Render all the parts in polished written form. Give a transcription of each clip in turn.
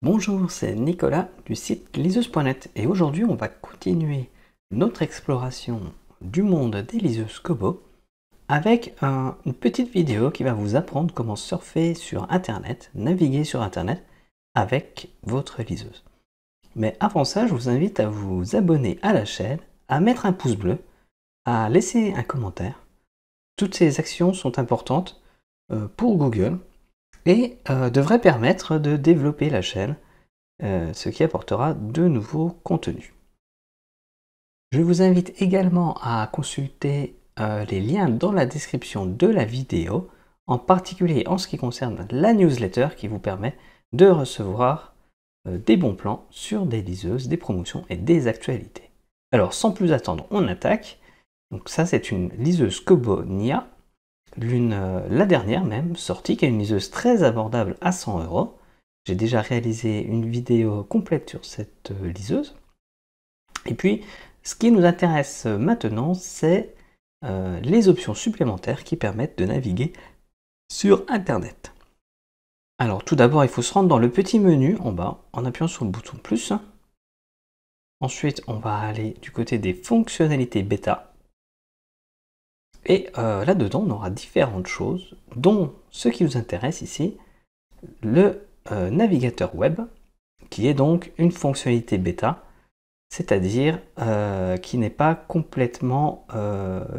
Bonjour, c'est Nicolas du site liseuse.net et aujourd'hui on va continuer notre exploration du monde des liseuses Kobo avec une petite vidéo qui va vous apprendre comment surfer sur internet, naviguer sur internet avec votre liseuse. Mais avant ça, je vous invite à vous abonner à la chaîne, à mettre un pouce bleu, à laisser un commentaire. Toutes ces actions sont importantes pour Google et devraient permettre de développer la chaîne, ce qui apportera de nouveaux contenus. Je vous invite également à consulter les liens dans la description de la vidéo, en particulier en ce qui concerne la newsletter qui vous permet de recevoir des bons plans sur des liseuses, des promotions et des actualités. Alors sans plus attendre, on attaque. Donc ça c'est une liseuse Kobo Nia, la dernière même sortie, qui est une liseuse très abordable à 100 €. J'ai déjà réalisé une vidéo complète sur cette liseuse. Et puis, ce qui nous intéresse maintenant, c'est les options supplémentaires qui permettent de naviguer sur Internet. Alors, tout d'abord, il faut se rendre dans le petit menu en bas en appuyant sur le bouton plus. Ensuite, on va aller du côté des fonctionnalités bêta. Et là-dedans, on aura différentes choses, dont ce qui nous intéresse ici, le navigateur web, qui est donc une fonctionnalité bêta, c'est-à-dire qui n'est pas complètement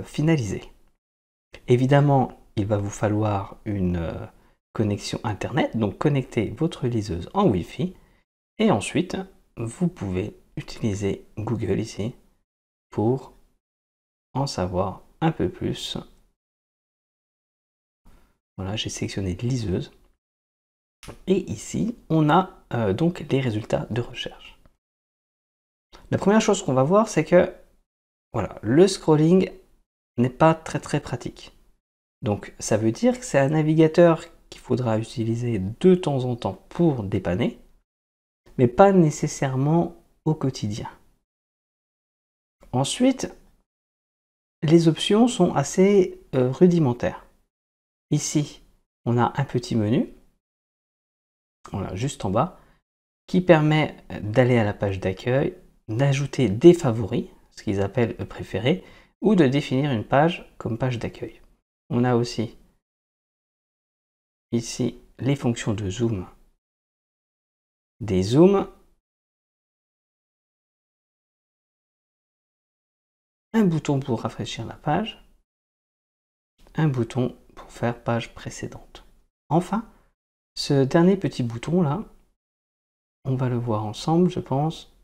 finalisée. Évidemment, il va vous falloir une connexion internet, donc connecter votre liseuse en Wi-Fi, et ensuite vous pouvez utiliser Google ici pour en savoir un peu plus. Voilà, j'ai sélectionné liseuse. Et ici, on a donc les résultats de recherche. La première chose qu'on va voir, c'est que voilà, le scrolling n'est pas très pratique. Donc ça veut dire que c'est un navigateur qu'il faudra utiliser de temps en temps pour dépanner, mais pas nécessairement au quotidien. Ensuite, les options sont assez rudimentaires. Ici, on a un petit menu, voilà, juste en bas, qui permet d'aller à la page d'accueil, d'ajouter des favoris, ce qu'ils appellent préférés, ou de définir une page comme page d'accueil. On a aussi ici les fonctions de zoom, des zooms, un bouton pour rafraîchir la page, un bouton pour faire page précédente. Enfin, ce dernier petit bouton là, on va le voir ensemble, je pense.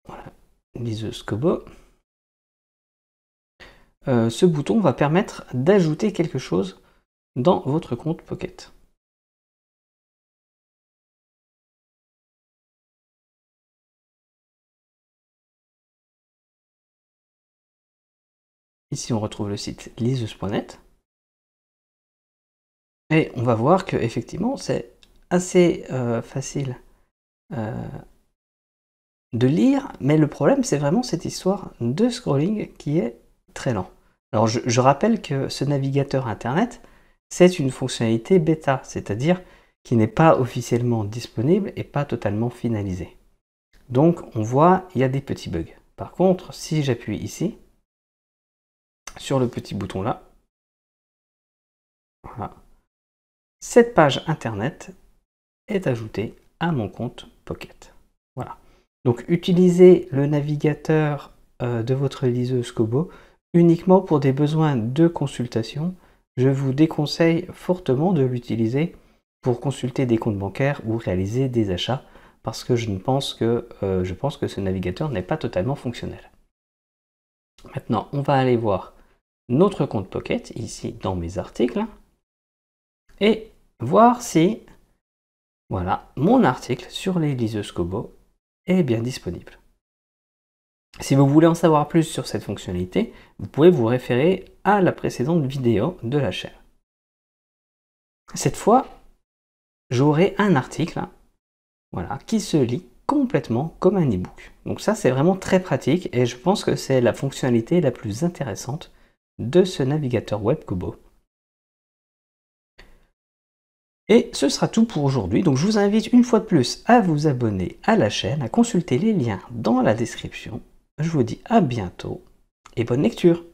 Voilà, liseuse Kobo. Ce bouton va permettre d'ajouter quelque chose dans votre compte Pocket. Ici, on retrouve le site liseuse.net. Et on va voir que effectivement, c'est assez facile de lire, mais le problème, c'est vraiment cette histoire de scrolling qui est très lent. Alors, je rappelle que ce navigateur Internet, c'est une fonctionnalité bêta, c'est-à-dire qui n'est pas officiellement disponible et pas totalement finalisée. Donc, on voit, il y a des petits bugs. Par contre, si j'appuie ici, sur le petit bouton là, voilà, cette page Internet est ajoutée à mon compte Pocket. Voilà. Donc, utilisez le navigateur de votre liseuse Kobo uniquement pour des besoins de consultation. Je vous déconseille fortement de l'utiliser pour consulter des comptes bancaires ou réaliser des achats, parce que je pense que ce navigateur n'est pas totalement fonctionnel. Maintenant, on va aller voir notre compte Pocket, ici dans mes articles, et voir si voilà, mon article sur les liseuses Kobo est bien disponible. Si vous voulez en savoir plus sur cette fonctionnalité, vous pouvez vous référer à la précédente vidéo de la chaîne. Cette fois, j'aurai un article voilà, qui se lit complètement comme un e-book. Donc ça, c'est vraiment très pratique et je pense que c'est la fonctionnalité la plus intéressante de ce navigateur web Kobo. Et ce sera tout pour aujourd'hui. Donc je vous invite une fois de plus à vous abonner à la chaîne, à consulter les liens dans la description. Je vous dis à bientôt et bonne lecture.